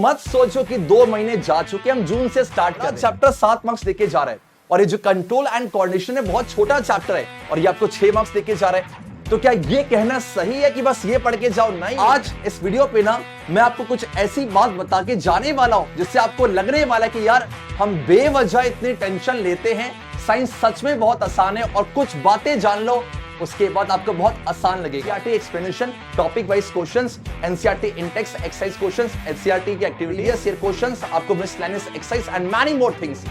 मत सोचो कि 2 महीने जा चुके, हम जून से स्टार्ट कर चैप्टर 7 मार्क्स देके जा रहे हैं और ये जो कंट्रोल एंड कोऑर्डिनेशन है बहुत छोटा चैप्टर है और ये आपको 6 मार्क्स देके जा रहे हैं। तो क्या ये कहना सही है कि बस ये पढ़ के जाओ? नहीं। आज इस वीडियो पे ना मैं आपको कुछ ऐसी बात बता के जाने वाला हूं जिससे आपको लगने वाला है कि यार हम बेवजह इतनी टेंशन लेते हैं, साइंस सच में बहुत आसान है और कुछ बातें जान लो उसके बाद आपको बहुत आसान लगेगा। NCERT explanation, topic wise questions, NCERT Intex exercise questions, NCERT की एक्टिविटीज ईयर क्वेश्चंस, आपको miscellaneous exercise and many more things,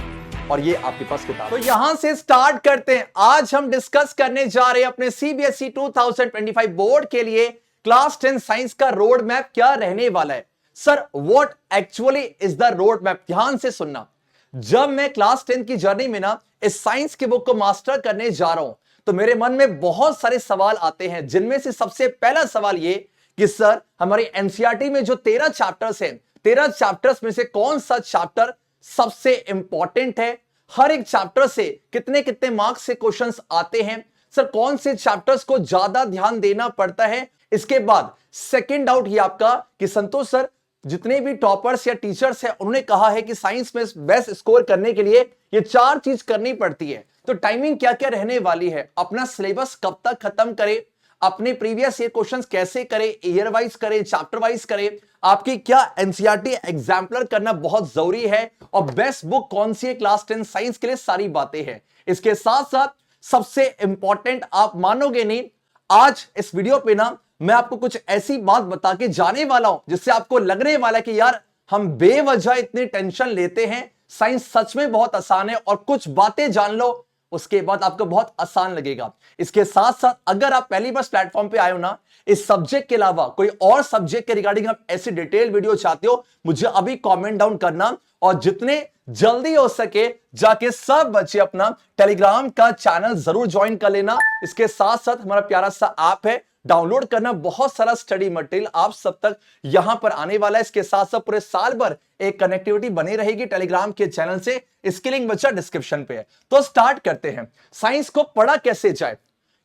और ये आपके पास किताब। तो यहां से स्टार्ट करते हैं। आज हम डिस्कस करने जा रहे हैं अपने सीबीएसई 2025 बोर्ड के लिए क्लास 10 साइंस का रोड मैप क्या रहने वाला है। Sir what actually is the road map? ध्यान से सुनना। जब मैं क्लास 10 की जर्नी में ना इस साइंस की बुक को मास्टर करने जा रहा हूं तो मेरे मन में बहुत सारे सवाल आते हैं, जिनमें से सबसे पहला सवाल ये कि सर हमारी एनसीईआरटी में जो 13 चैप्टर्स हैं, 13 चैप्टर्स में से कौन सा चैप्टर सबसे इंपॉर्टेंट है? हर एक चैप्टर से कितने कितने मार्क्स से क्वेश्चंस आते हैं? सर कौन से चैप्टर्स को ज्यादा ध्यान देना पड़ता है? इसके बाद सेकंड डाउट ये आपका कि संतोष सर जितने भी टॉपर्स या टीचर्स हैं उन्होंने कहा है कि साइंस में बेस्ट स्कोर करने के लिए ये 4 चीज करनी पड़ती है, तो टाइमिंग क्या क्या रहने वाली है? अपना सिलेबस कब तक खत्म करें, अपने प्रीवियस ईयर क्वेश्चंस कैसे करें, ईयर वाइज करें, चैप्टर वाइज करें, आपकी क्या एनसीईआरटी एग्जाम्पलर करना बहुत जरूरी है, और बेस्ट बुक कौन सी है क्लास 10 साइंस के लिए, सारी बातें हैं। इसके साथ साथ सबसे इंपॉर्टेंट, आप मानोगे नहीं, आज इस वीडियो पे ना मैं आपको कुछ ऐसी बात बता के जाने वाला हूं जिससे आपको लगने वाला है कि यार हम बेवजह इतनी टेंशन लेते हैं, साइंस सच में बहुत आसान है और कुछ बातें जान लो उसके बाद आपको बहुत आसान लगेगा। इसके साथ साथ अगर आप पहली बार प्लेटफॉर्म पे आए हो ना, इस सब्जेक्ट के अलावा कोई और सब्जेक्ट के रिगार्डिंग आप ऐसी डिटेल वीडियो चाहते हो, मुझे अभी कमेंट डाउन करना, और जितने जल्दी हो सके जाके सब बच्चे अपना टेलीग्राम का चैनल जरूर ज्वाइन कर लेना। इसके साथ साथ हमारा प्यारा सा ऐप है, डाउनलोड करना, बहुत सारा स्टडी मटेरियल आप सब तक यहां पर आने वाला है। इसके साथ साथ पूरे साल भर एक कनेक्टिविटी बनी रहेगी टेलीग्राम के चैनल से, इसकी लिंक बच्चा डिस्क्रिप्शन पे है। तो स्टार्ट करते हैं। साइंस को पढ़ा कैसे जाए,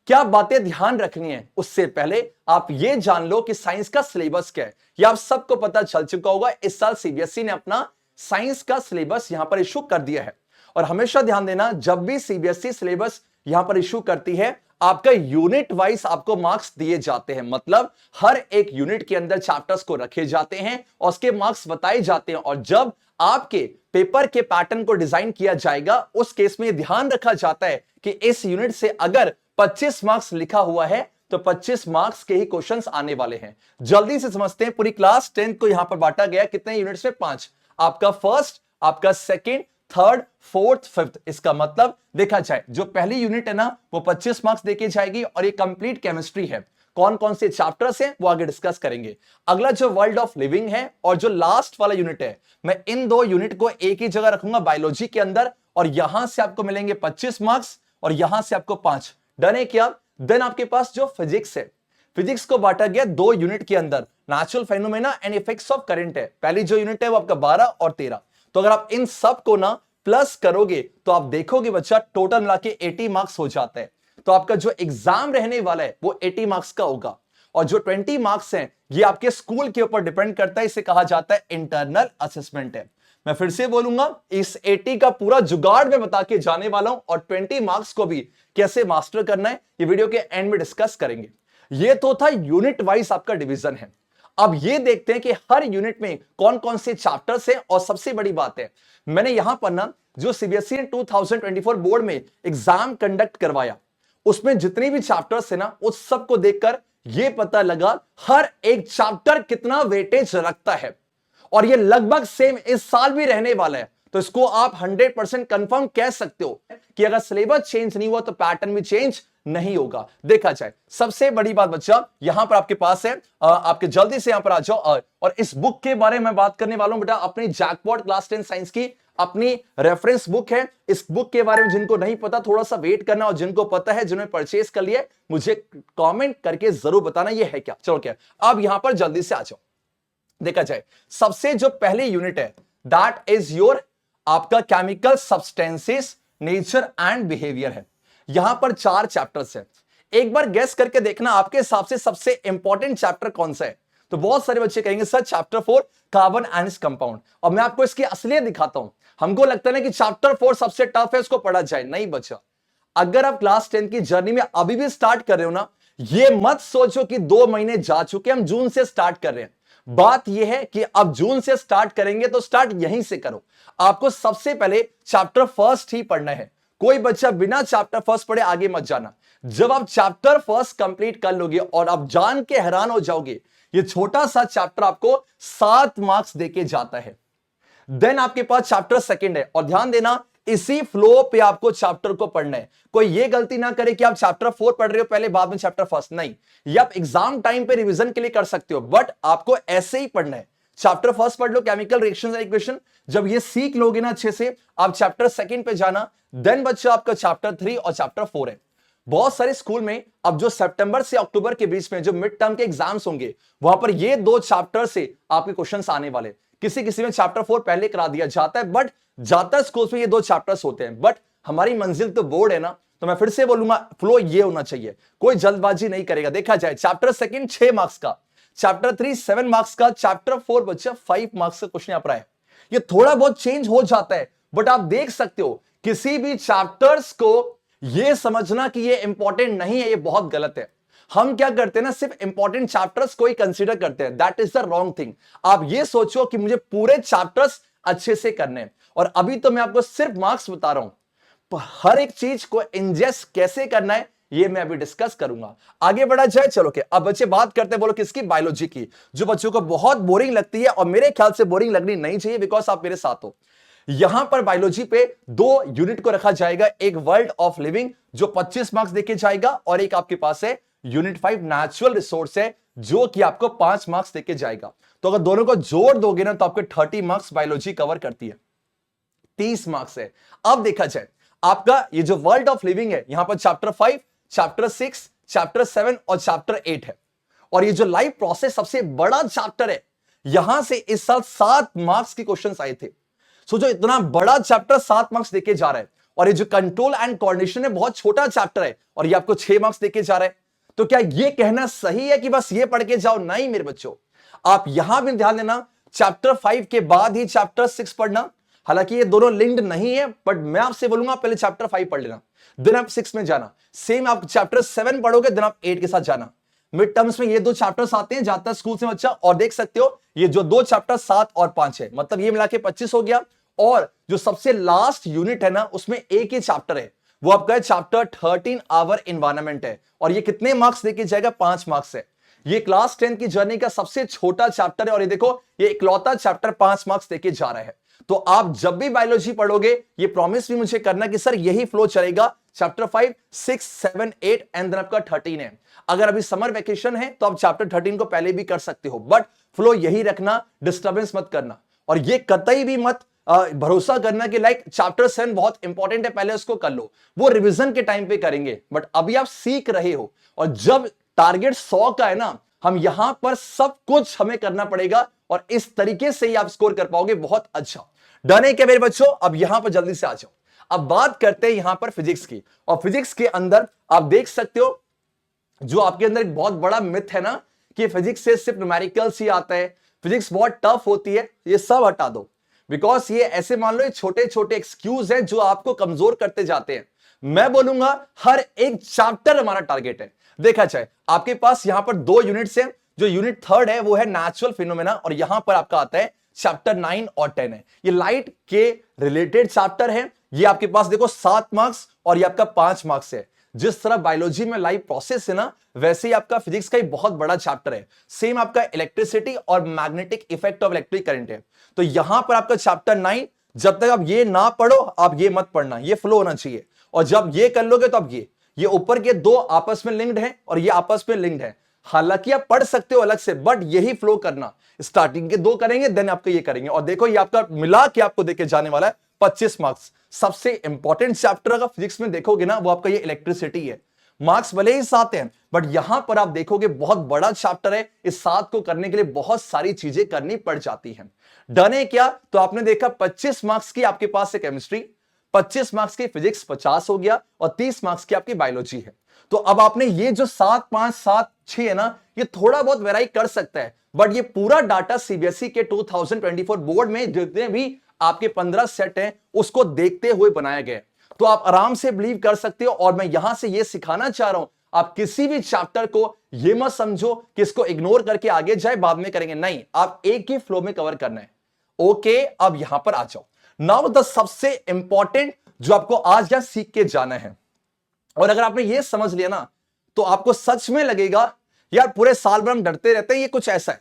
क्या बातें ध्यान रखनी है, उससे पहले आप ये जान लो कि साइंस का सिलेबस क्या है। यह आप सबको पता चल चुका होगा, इस साल सीबीएसई ने अपना साइंस का सिलेबस यहां पर इशू कर दिया है। और हमेशा ध्यान देना, जब भी सीबीएसई सिलेबस यहां पर इशू करती है, आपका यूनिट वाइज आपको मार्क्स दिए जाते हैं। मतलब हर एक यूनिट के अंदर चैप्टर्स को रखे जाते हैं और उसके मार्क्स बताए जाते हैं, और जब आपके पेपर के पैटर्न को डिजाइन किया जाएगा उस केस में ध्यान रखा जाता है कि इस यूनिट से अगर 25 मार्क्स लिखा हुआ है तो 25 मार्क्स के ही क्वेश्चंस आने वाले हैं। जल्दी से समझते हैं। पूरी क्लास 10 को यहां पर बांटा गया कितने यूनिट्स में? 5। आपका फर्स्ट, आपका सेकंड, थर्ड, फोर्थ, फिफ्थ। इसका मतलब देखा जाए जो पहली यूनिट है ना वो 25 मार्क्स देके जाएगी, और ये कंप्लीट केमिस्ट्री है। कौन कौन से चैप्टर्स हैं वो आगे डिस्कस करेंगे। अगला जो वर्ल्ड ऑफ लिविंग है और जो लास्ट वाला यूनिट है, मैं इन 2 यूनिट को एक ही जगह रखूंगा बायोलॉजी के अंदर, और यहां से आपको मिलेंगे 25 मार्क्स और यहां से आपको 5। डन है क्या? देन आपके पास जो फिजिक्स है, फिजिक्स को बांटा गया 2 यूनिट के अंदर, natural phenomena and effects of current है। पहली जो यूनिट है वो आपका 12 और 13। तो अगर आप इन सब को ना प्लस करोगे तो आप देखोगे बच्चा टोटल मिला के 80 मार्क्स हो जाता है। तो आपका जो एग्जाम रहने वाला है वो 80 मार्क्स का होगा, और जो 20 मार्क्स हैं ये आपके स्कूल के ऊपर डिपेंड करता है। इसे कहा जाता है इंटरनल असेसमेंट है। मैं फिर से बोलूंगा, इस 80 का पूरा जुगाड़ में बता के जाने वाला हूं, और 20 मार्क्स को भी कैसे मास्टर करना है ये वीडियो के एंड में डिस्कस करेंगे। ये तो था यूनिट वाइज आपका डिवीजन है। अब ये देखते हैं कि हर यूनिट में कौन कौन से चैप्टर्स हैं, और सबसे बड़ी बात है मैंने यहां पर ना जो सीबीएसई ने 2024 बोर्ड में एग्जाम कंडक्ट करवाया उसमें जितने भी चैप्टर्स है ना उस सब को देखकर यह पता लगा हर एक चैप्टर कितना वेटेज रखता है, और ये लगभग सेम इस साल भी रहने वाला है। तो इसको आप 100% कंफर्म कह सकते हो कि अगर सिलेबस चेंज नहीं हुआ तो पैटर्न भी चेंज नहीं होगा। देखा जाए सबसे बड़ी बात बच्चा यहां पर आपके पास है, आपके जल्दी से यहां पर आ जाओ, और इस बुक के बारे में बात करने वाला हूं बेटा, अपनी जैकपॉट क्लास 10 साइंस की अपनी रेफरेंस बुक है। इस बुक के बारे में जिनको नहीं पता थोड़ा सा वेट करना, और जिनको पता है जिन्होंने परचेज कर लिया मुझे कमेंट करके जरूर बताना ये है क्या। चलो क्या, अब यहां पर जल्दी से आ जाओ। देखा जाए सबसे जो पहली यूनिट है दैट इज योर आपका chemical substances, nature and behaviour है। यहां पर 4 चैप्टर्स है। एक बार गेस करके देखना आपके हिसाब से सबसे इंपॉर्टेंट चैप्टर कौन सा है। तो बहुत सारे बच्चे कहेंगे sir chapter 4 carbon and compound, और मैं आपको इसकी असलियत दिखाता हूं। हमको लगता है ना कि चैप्टर 4 सबसे टफ है, इसको पढ़ा जाए। नहीं बच्चा, अगर आप क्लास 10 की जर्नी में अभी भी स्टार्ट कर रहे हो ना, ये मत सोचो कि 2 महीने जा चुके, हम जून से स्टार्ट कर रहे हैं। बात यह है कि अब जून से स्टार्ट करेंगे तो स्टार्ट यहीं से करो। आपको सबसे पहले चैप्टर फर्स्ट ही पढ़ना है। कोई बच्चा बिना चैप्टर फर्स्ट पढ़े आगे मत जाना। जब आप चैप्टर फर्स्ट कंप्लीट कर लोगे और आप जान के हैरान हो जाओगे, ये छोटा सा चैप्टर आपको 7 मार्क्स देके जाता है। देन आपके पास चैप्टर सेकंड है, और ध्यान देना इसी फ्लो पे आपको चैप्टर को पढ़ना है। कोई ये गलती ना करे कि आप चैप्टर 4 पढ़ रहे हो पहले, बाद में चैप्टर फर्स्ट। नहीं, ये आप एग्जाम टाइम पे रिवीजन के लिए कर सकते हो, बट आपको ऐसे ही पढ़ना है। चैप्टर फर्स्ट पढ़ लो, केमिकल रिएक्शंस एंड इक्वेशन, जब ये सीख लोगे ना अच्छे से, आप चैप्टर सेकंड पे जाना। देन बच्चा आपका चैप्टर 3 और चैप्टर 4 है। बहुत सारे स्कूल में अब जो सितंबर से अक्टूबर के बीच में जो मिड टर्म के एग्जाम्स होंगे, वहां पर ये 2 चैप्टर से आपके क्वेश्चंस आने वाले। किसी किसी में चैप्टर 4 पहले करा दिया जाता है, बट ज्यादातर स्कूल्स में ये 2 चैप्टर्स होते हैं। बट हमारी मंजिल तो बोर्ड है ना, तो मैं फिर से बोलूंगा फ्लो ये होना चाहिए, कोई जल्दबाजी नहीं करेगा। देखा जाए चैप्टर सेकंड 6 मार्क्स का, चैप्टर 3 7 मार्क्स का, चैप्टर 4 बच्चा 5 मार्क्स का क्वेश्चन यहाँ है। ये थोड़ा बहुत चेंज हो जाता है, बट आप देख सकते हो किसी भी चैप्टर्स को ये समझना कि ये इंपॉर्टेंट नहीं है, ये बहुत गलत है। हम क्या करते हैं ना, सिर्फ इंपॉर्टेंट चैप्टर्स को ही कंसीडर करते हैं। That is the wrong thing. आप ये सोचो कि मुझे पूरे चैप्टर्स अच्छे से करने हैं, और अभी तो मैं आपको सिर्फ मार्क्स बता रहा हूं। हर एक चीज को इंजेस्ट कैसे करना है ये मैं अभी डिस्कस करूंगा। आगे बढ़ा जाए, चलो के अब बच्चे बात करते हैं, बोलो किसकी, बायोलॉजी की, जो बच्चों को बहुत बोरिंग लगती है, और मेरे ख्याल से बोरिंग लगनी नहीं चाहिए, बिकॉज आप मेरे साथ हो। यहां पर बायोलॉजी पे 2 यूनिट को रखा जाएगा, एक वर्ल्ड ऑफ लिविंग जो 25 मार्क्स देके जाएगा, और एक आपके पास है यूनिट 5 नेचुरल रिसोर्स है, जो कि आपको 5 मार्क्स देके जाएगा। तो अगर दोनों को जोड़ दोगे ना, तो आपके 30 मार्क्स बायोलॉजी कवर करती है, 30 मार्क्स है। अब देखा जाए आपका ये जो वर्ल्ड ऑफ लिविंग है, यहां पर चैप्टर 5, चैप्टर 6, चैप्टर 7 और चैप्टर 8 है। और ये जो लाइफ प्रोसेस सबसे बड़ा चैप्टर है, यहां से इस साल 7 मार्क्स के क्वेश्चंस आए थे। सोचो इतना बड़ा चैप्टर 7 मार्क्स देके जा रहा है, और ये जो कंट्रोल एंड कोऑर्डिनेशन है बहुत छोटा चैप्टर है, और ये आपको 6 मार्क्स देके जा रहा है। तो क्या ये कहना सही है कि बस ये पढ़ के जाओ? नहीं मेरे बच्चों, आप यहां भी ध्यान देना, चैप्टर 5 के बाद ही चैप्टर 6 पढ़ना। हालांकि ये दोनों लिंक्ड नहीं है, बट मैं आपसे बोलूंगा पहले चैप्टर 5 पढ़ लेना, देन आप 6 में जाना। सेम आप चैप्टर 7 पढ़ोगे, देन आप 8 के साथ जाना। मिड टर्म्स में ये 2 चैप्टर्स आते हैं, जाता है स्कूल से बच्चा, और देख सकते हो ये जो 2 चैप्टर 7 और 5 है, मतलब ये मिला के 25 हो गया। और जो सबसे लास्ट यूनिट है ना, उसमें एक ही चैप्टर है, वो आपका चैप्टर 13 आवर एनवायरनमेंट है, और ये कितने मार्क्स देके जाएगा? 5 मार्क्स है। ये क्लास 10 की जर्नी का सबसे छोटा चैप्टर है, और ये देखो ये इकलौता चैप्टर 5 मार्क्स देके जा रहा है। तो आप जब भी बायोलॉजी पढ़ोगे, ये प्रॉमिस भी मुझे करना कि सर यही फ्लो चलेगा, चैप्टर 5, 6, 7, 8 एंड देन आपका 13 है। अगर अभी समर वेकेशन है तो आप चैप्टर 13 को पहले भी कर सकते हो, बट फ्लो यही रखना, डिस्टर्बेंस मत करना। और ये कतई भी मत भरोसा करना कि लाइक चैप्टर 7 बहुत इंपॉर्टेंट है, पहले उसको कर लो, वो रिवीजन के टाइम पे करेंगे। बट अभी आप सीख रहे हो, और जब टारगेट 100 का है ना, हम यहां पर सब कुछ हमें करना पड़ेगा, और इस तरीके से ही आप स्कोर कर पाओगे बहुत अच्छा। डन है क्या मेरे बच्चों? अब यहां पर जल्दी से आ जाओ। अब बात करते हैं यहां पर फिजिक्स की, और फिजिक्स के अंदर आप देख सकते हो जो आपके अंदर एक बहुत बड़ा मिथ है ना कि फिजिक्स से सिर्फ न्यूमेरिकल्स ही आता है, फिजिक्स बहुत टफ होती है, ये सब हटा दो। बिकॉज ये ऐसे मान लो ये छोटे छोटे एक्सक्यूज हैं जो आपको कमजोर करते जाते हैं। मैं बोलूंगा हर एक चैप्टर हमारा टारगेट है। देखा जाए आपके पास यहां पर 2 यूनिट्स हैं, जो यूनिट 3 है वो है नेचुरल फिनोमेना, और यहां पर आपका आता है चैप्टर 9 और 10 है। ये लाइट के रिलेटेड चैप्टर है। ये आपके पास देखो 7 मार्क्स और ये आपका 5 मार्क्स है। जिस तरह बायोलॉजी में लाइफ प्रोसेस है ना, वैसे ही आपका फिजिक्स का एक बहुत बड़ा चैप्टर है। सेम आपका इलेक्ट्रिसिटी और magnetic effect of electric current है। तो यहां पर आपका चैप्टर 9, जब तक आप ये ना पढ़ो आप ये मत पढ़ना, ये फ्लो होना चाहिए। और जब ये कर लोगे तो अब ये ऊपर के 2 आपस में लिंक्ड हैं और ये आपस में लिंक्ड है। हालांकि आप पढ़ सकते हो अलग से, बट यही फ्लो करना, स्टार्टिंग के 2 करेंगे, देन आपको ये करेंगे। और देखो ये आपका मिला के आपको देके जाने वाला है 25 मार्क्स। सबसे इंपॉर्टेंट चैप्टर अगर फिजिक्स में देखोगे ना, वो आपका ये इलेक्ट्रिसिटी है। मार्क्स भले ही 7 हैं, बट यहां पर आप देखोगे बहुत बड़ा चैप्टर है। इस 7 को करने के लिए बहुत सारी चीजें करनी पड़ जाती हैं। डन है क्या? तो आपने देखा 25 मार्क्स की आपके पास है केमिस्ट्री, 25 मार्क्स की फिजिक्स 50 हो गया, और 30 मार्क्स की आपकी बायोलॉजी है। तो अब आपने ये जो 7 5 7 6 है ना, ये थोड़ा बहुत वेराई कर सकता है, बट ये पूरा डाटा सीबीएसई के 2024 बोर्ड में जितने भी आपके 15 सेट हैं उसको देखते हुए बनाया गया। तो आप आराम से बिलीव कर सकते हो। और मैं यहां से ये सिखाना चाह रहा हूं, आप किसी भी चैप्टर को ये मत समझो कि इसको इग्नोर करके आगे जाए, बाद में करेंगे, नहीं, आप एक ही फ्लो में कवर करना है। ओके, अब यहां पर आ जाओ। नाउ द सबसे इंपॉर्टेंट जो आपको आज यहां सीख के जाना है, और अगर आपने ये समझ लिया ना तो आपको सच में लगेगा यार पूरे साल भर हम डरते रहते हैं, ये कुछ ऐसा है।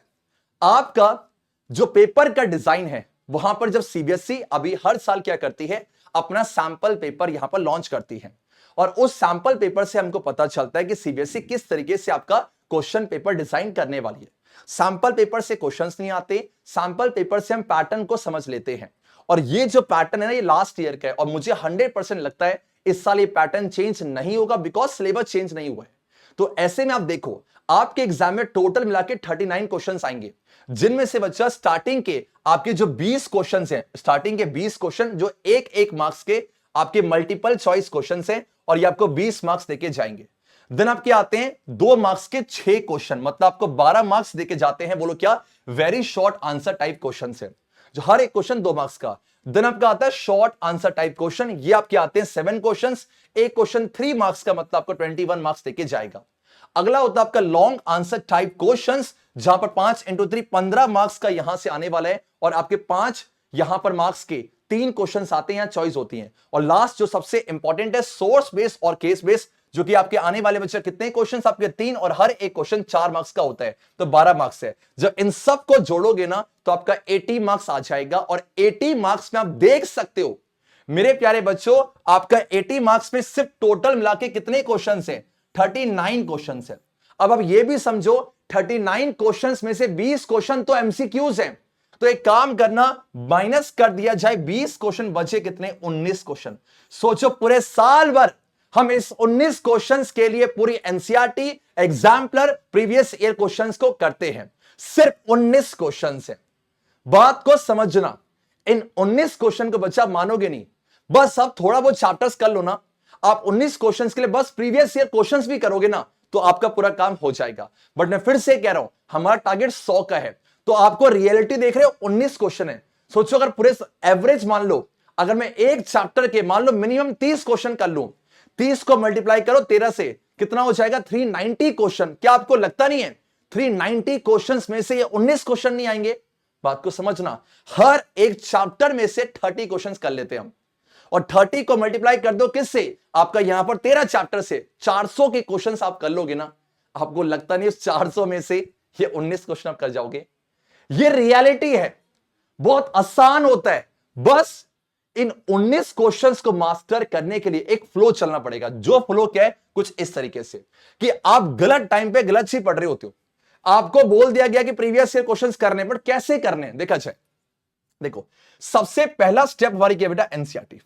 आपका जो पेपर का डिजाइन है वहां पर जब सीबीएसई अभी हर साल क्या करती है, अपना सैंपल पेपर यहां पर लॉन्च करती है, और उस सैंपल पेपर से हमको पता चलता है कि सीबीएसई किस तरीके से आपका क्वेश्चन पेपर डिजाइन करने वाली है। सैंपल पेपर से क्वेश्चंस नहीं आते, सैंपल पेपर से हम पैटर्न को समझ लेते हैं, और ये जो पैटर्न है ना, ये लास्ट ईयर का है, और मुझे 100% लगता है इस साल ये पैटर्न चेंज नहीं होगा, बिकॉज सिलेबस चेंज नहीं हुआ है। तो ऐसे में आप देखो, आपके एग्जाम में टोटल मिला के 39 क्वेश्चंस आएंगे, जिनमें से बच्चा स्टार्टिंग के आपके जो 20 क्वेश्चंस हैं, स्टार्टिंग के 20 क्वेश्चन जो एक एक मार्क्स के आपके मल्टीपल चॉइस क्वेश्चंस हैं, और ये आपको 20 मार्क्स देके जाएंगे। देन आपके आते हैं 2 मार्क्स के 6 क्वेश्चन, मतलब आपको 12 मार्क्स देके जाते हैं। बोलो क्या? Very short answer type question है, जो हर एक क्वेश्चन 2 मार्क्स का। देन आपका आता है शॉर्ट आंसर टाइप क्वेश्चन, ये आपके आते हैं 7 क्वेश्चंस, एक क्वेश्चन 3 मार्क्स का, मतलब आपको 21 मार्क्स देके जाएगा। अगला होता है आपका लॉन्ग आंसर टाइप क्वेश्चंस, जहां पर 5 × 3 15 मार्क्स का यहां से आने वाला है, और आपके 5 यहां पर मार्क्स के 3 क्वेश्चंस आते हैं, यहां चॉइस होती हैं। और लास्ट जो सबसे इंपॉर्टेंट है, सोर्स बेस्ड और केस बेस्ड, जो कि आपके आने वाले बच्चे कितने क्वेश्चंस? आपके 3, और हर एक क्वेश्चन 4 मार्क्स का होता है, तो 12 मार्क्स है। जब इन सब को जोड़ोगे ना तो आपका 80 मार्क्स आ जाएगा, और 80 मार्क्स में आप देख सकते हो मेरे प्यारे बच्चों, आपका 80 मार्क्स में सिर्फ टोटल मिला के कितने क्वेश्चंस हैं? 39 क्वेश्चंस हैं। अब आप ये भी समझो, 39 क्वेश्चंस में से 20 क्वेश्चन तो एमसीक्यूज हैं, तो एक काम करना, माइनस कर दिया जाए 20 क्वेश्चन, बचे कितने? 19 क्वेश्चन। सोचो पूरे साल भर हम इस 19 क्वेश्चंस के लिए पूरी NCERT exemplar previous year questions को करते हैं, सिर्फ 19 क्वेश्चंस है। बात को समझना, इन 19 क्वेश्चन को बच्चा मानोगे नहीं, बस आप थोड़ा बहुत चैप्टर्स कर लो ना, आप 19 क्वेश्चंस के लिए बस प्रीवियस ईयर क्वेश्चंस भी करोगे ना, तो आपका पूरा काम हो जाएगा। बट मैं फिर से कह रहा हूं, हमारा टारगेट 100 का है, तो आपको रियलिटी देख रहे हो 19 क्वेश्चन है। सोचो अगर पूरे एवरेज मान लो, अगर मैं एक चैप्टर के मान लो मिनिमम 30 क्वेश्चन कर लूं, 30 को मल्टीप्लाई करो 13 से, कितना हो जाएगा? 390 क्वेश्चन। क्या आपको लगता नहीं है 390 क्वेश्चंस में से ये 19 क्वेश्चन नहीं आएंगे? बात को समझना, हर एक चैप्टर में से 30 क्वेश्चंस कर लेते हैं हम, और 30 को मल्टीप्लाई कर दो किससे? आपका यहां पर 13 चैप्टर से 400 के क्वेश्चंस आप कर लोगे ना, आपको लगता नहीं उस 400 में से ये 19 क्वेश्चन आप कर जाओगे? ये रियलिटी है, बहुत आसान होता है। बस इन 19 क्वेश्चंस को मास्टर करने के लिए एक फ्लो चलना पड़ेगा, जो फ्लो क्या है? कुछ इस तरीके से कि आप गलत टाइम पे गलत चीज पढ़ रहे होते हो, आपको बोल दिया गया कि प्रीवियस ईयर क्वेश्चंस करने, पर कैसे करने देखा जाए। देखो, सबसे पहला स्टेप हमारी क्या बेटा? एनसीईआरटी।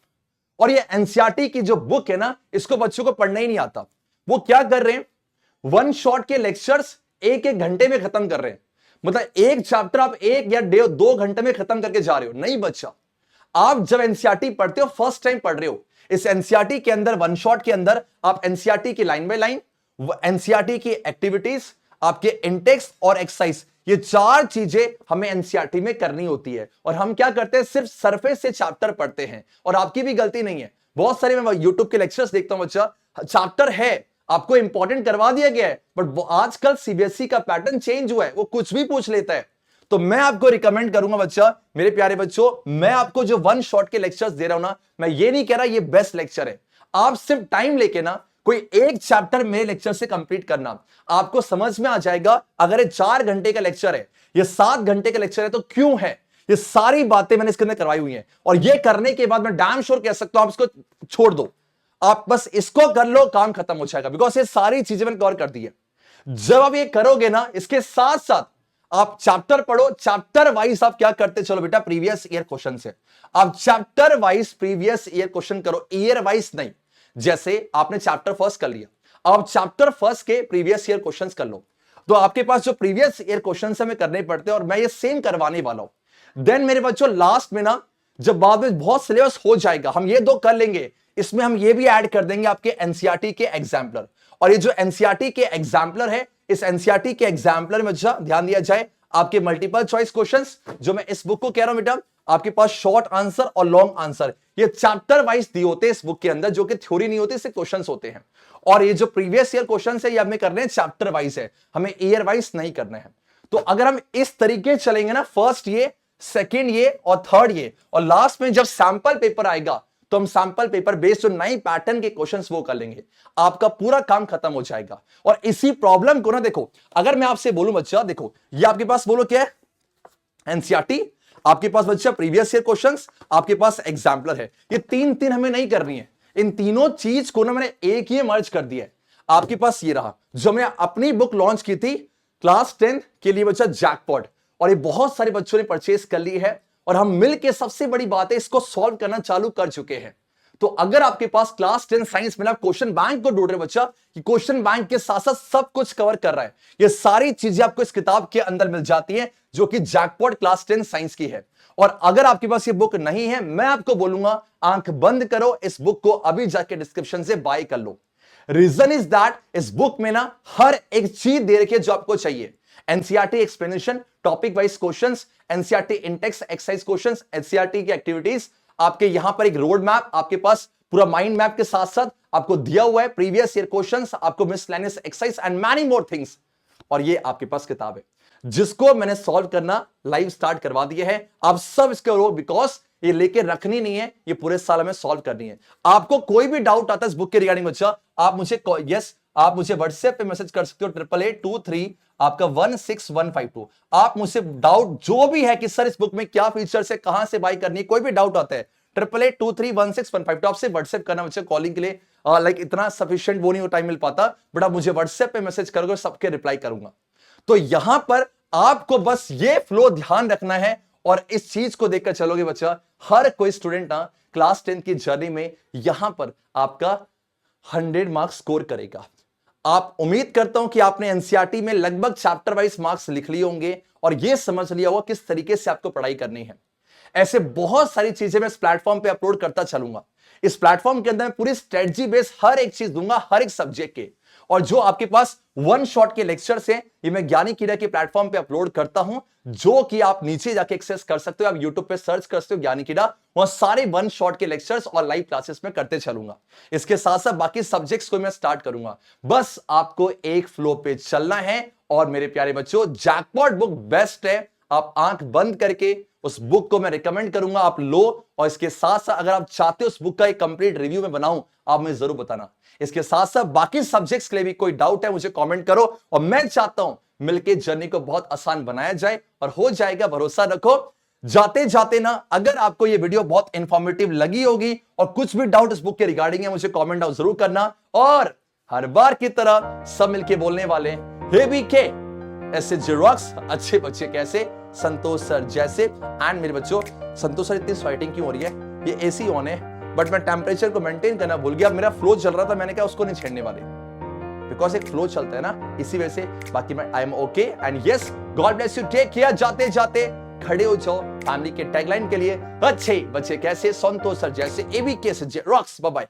और ये एनसीईआरटी की जो बुक है ना, इसको बच्चों को पढ़ना ही नहीं आता। वो क्या कर रहे हैं? 1 शॉट के लेक्चर्स 1-1 घंटे में खत्म कर रहे हैं, मतलब एक चैप्टर आप 1 या 2 घंटे में खत्म करके जा रहे हो। नहीं बच्चा, आप जब एनसीईआरटी पढ़ते हो, फर्स्ट टाइम पढ़ रहे हो, इस एनसीईआरटी के अंदर 1 शॉट के अंदर आप एनसीईआरटी की लाइन बाय लाइन, एनसीईआरटी की एक्टिविटीज, आपके इंटेक्स और एक्सरसाइज, ये 4 चीजें हमें एनसीईआरटी में करनी होती है। और हम क्या करते हैं? सिर्फ सरफेस से चैप्टर पढ़ते हैं, और आपकी भी गलती नहीं है। बहुत सारे मैं यूट्यूब के लेक्चर्स देखता हूं, बच्चा चैप्टर है, आपको इंपॉर्टेंट करवा दिया गया है, बट आजकल सीबीएसई का पैटर्न चेंज हुआ है, वो कुछ भी पूछ लेता है। तो मैं आपको रिकमेंड करूंगा बच्चा, मेरे प्यारे बच्चों, मैं आपको जो 1 शॉट के लेक्चर्स दे रहा हूं ना, मैं ये नहीं कह रहा ये बेस्ट लेक्चर है। आप सिर्फ टाइम लेके ना कोई एक चैप्टर मेरे लेक्चर से कंप्लीट करना, आपको समझ में आ जाएगा। अगर ये 4 घंटे का लेक्चर है, ये 7 घंटे का लेक्चर है, तो क्यों है? ये सारी बातें मैंने इसके अंदर करवाई हुई हैं, और ये करने के बाद मैं डैम श्योर कह सकता हूं आप इसको छोड़ दो, आप बस इसको कर लो, काम खत्म हो जाएगा, बिकॉज ये सारी चीजें मैंने कवर कर दी है। जब आप ये करोगे ना, इसके साथ साथ आप चैप्टर पढ़ो, चैप्टर वाइज आप क्या करते चलो बेटा? प्रीवियस ईयर क्वेश्चन से आप chapter wise previous year question करो, ईयर वाइज नहीं। जैसे आपने चैप्टर फर्स्ट कर लिया, आप चैप्टर फर्स्ट के प्रीवियस ईयर क्वेश्चंस कर लो, तो आपके पास जो प्रीवियस ईयर क्वेश्चंस हमें करने पड़ते हैं, और मैं ये सेम करवाने वाला हूं। देन मेरे बच्चों, लास्ट में ना, जब बाद में बहुत सिलेबस हो जाएगा, हम ये 2 कर लेंगे, इसमें हम ये भी ऐड कर देंगे आपके एनसीईआरटी के एग्जाम्पलर, और ये जो एनसीईआरटी के एग्जाम्पलर है, इस एनसीईआरटी के एग्जाम्पलर में ध्यान दिया जाए आपके मल्टीपल चॉइस क्वेश्चंस, जो मैं इस बुक को कह रहा हूं बेटा, आपके पास शॉर्ट आंसर और लॉन्ग आंसर ये चैप्टर वाइज दिए होते हैं इस बुक के अंदर, जो कि थ्योरी नहीं होती, इससे क्वेश्चंस होते हैं। और ये जो प्रीवियस ईयर क्वेश्चंस है ये हमें करने हैं चैप्टर वाइज है, हमें ईयर वाइज नहीं करने हैं। तो अगर हम इस तरीके चलेंगे ना, फर्स्ट ये, सेकेंड ये और थर्ड ये, और लास्ट में जब सैंपल पेपर आएगा तो हम सैंपल पेपर बेस्ड जो नई पैटर्न के क्वेश्चंस वो कर लेंगे, आपका पूरा काम खत्म हो जाएगा। और इसी प्रॉब्लम को ना देखो, अगर मैं आपसे बोलूं बच्चा देखो, ये आपके पास बोलो क्या है, एनसीईआरटी, आपके पास बच्चा प्रीवियस ईयर क्वेश्चंस, आपके पास एग्जाम्पलर है, ये तीन तीन हमें नहीं करनी है। इन तीनों चीज को ना मैंने एक ही मर्ज कर दिया है। आपके पास ये रहा, जो मैं अपनी बुक लॉन्च की थी क्लास 10 के लिए बच्चा, जैकपॉट, और ये बहुत सारे बच्चों ने परचेज कर ली है, और हम मिलके सबसे बड़ी बात है इसको सॉल्व करना चालू कर चुके हैं। तो अगर आपके पास क्लास 10 साइंस में आप क्वेश्चन बैंक को ढूंढ रहे बच्चा, कि क्वेश्चन बैंक के साथ साथ सब कुछ कवर कर रहा है, ये सारी चीजें आपको इस किताब के अंदर मिल जाती हैं, जो कि जैकपॉट क्लास 10 साइंस की है। और अगर आपके पास ये बुक नहीं है, मैं आपको बोलूंगा आंख बंद करो, इस बुक को अभी जाके डिस्क्रिप्शन से बाय कर लो। रीजन इज दैट इस बुक में ना हर एक चीज दे रखी है जो आपको चाहिए। NCERT explanation, topic wise questions, NCERT Intex exercise questions, NCERT की एक्टिविटीज, आपके यहां पर एक रोड मैप, आपके पास पूरा माइंड मैप के साथ साथ आपको दिया हुआ है प्रीवियस ईयर क्वेश्चंस, आपको miscellaneous exercise and many more things. और ये आपके पास किताब है जिसको मैंने सॉल्व करना लाइव स्टार्ट करवा दिया है। आप सब इसके रो, बिकॉज ये लेके रखनी नहीं है, ये पूरे साल में सॉल्व करनी है। आपको कोई भी डाउट आता है इस बुक के रिगार्डिंग बच्चा, आप मुझे आप मुझे व्हाट्सएप पे मैसेज कर सकते हो 8883 आपका 16152। आप मुझसे डाउट जो भी है कि सर इस बुक में क्या फीचर्स है, कहां से बाय करनी है, कोई भी डाउट आता है 88231615, तो आपसे व्हाट्सएप करना बच्चे कॉलिंग के लिए लाइक इतना सफिशिएंट वो नहीं टाइम मिल पाता, बट आप मुझे व्हाट्सएप पे मैसेज करोगे, सबके रिप्लाई करूंगा। तो यहां पर आपको बस ये फ्लो ध्यान रखना है, और इस चीज को देखकर चलोगे बच्चा, हर कोई स्टूडेंट ना क्लास 10 की जर्नी में यहां पर आपका 100 मार्क्स स्कोर करेगा। आप उम्मीद करता हूं कि आपने एनसीईआरटी में लगभग चैप्टर वाइज मार्क्स लिख लिए होंगे और यह समझ लिया होगा किस तरीके से आपको पढ़ाई करनी है। ऐसे बहुत सारी चीजें मैं इस प्लेटफॉर्म पे अपलोड करता चलूंगा। इस प्लेटफॉर्म के अंदर मैं पूरी स्ट्रेटजी बेस्ड हर एक चीज दूंगा, हर एक सब्जेक्ट के। और जो आपके पास वन शॉट के लेक्चर्स हैं, ये मैं ज्ञानी कीड़ा के प्लेटफॉर्म पे अपलोड करता हूं, जो कि आप नीचे जाके एक्सेस कर सकते हो। आप यूट्यूब पे सर्च कर सकते हो ज्ञानी कीड़ा, वहां सारे वन शॉट के लेक्चर्स और लाइव क्लासेस में करते चलूंगा। इसके साथ साथ बाकी सब्जेक्ट्स को मैं स्टार्ट करूंगा। बस आपको एक फ्लो पे चलना है। और मेरे प्यारे बच्चों, जैकपॉट बुक बेस्ट है, आप आंख बंद करके उस बुक को मैं रिकमेंड करूंगा आप लो। और इसके साथ साथ अगर आप चाहते हो उस बुक का एक कंप्लीट रिव्यू में बनाऊं, आप मुझे जरूर बताना। इसके साथ साथ बाकी सब्जेक्ट्स के लिए भी कोई डाउट है मुझे कमेंट करो, और मैं चाहता हूं मिलके जर्नी को बहुत आसान बनाया जाए, और हो जाएगा, भरोसा रखो। जाते जाते ना, अगर आपको ये वीडियो बहुत इंफॉर्मेटिव लगी होगी और कुछ भी डाउट इस बुक के रिगार्डिंग है, मुझे कमेंट आउट जरूर करना। और हर बार की तरह सब मिलके बोलने वाले, हे बीके ऐसे जेरोक्स, अच्छे बच्चे कैसे, संतोष सर जैसे। एंड मेरे बच्चों, संतोष सर इतनी स्वेटिंग क्यों हो रही है, ये एसी ऑन है, बट मैं टेम्परेचर को मेंटेन करना भूल गया। मेरा फ्लो चल रहा था, मैंने कहा उसको नहीं छेड़ने वाले, बिकॉज एक फ्लो चलता है ना, इसी वजह से। बाकी मैं I am okay and yes, God bless you, take care. जाते जाते खड़े हो जाओ फैमिली के टैगलाइन के लिए, अच्छे बच्चे कैसे, संतोष सर जैसे, एबीके से जेरोक्स। Bye bye.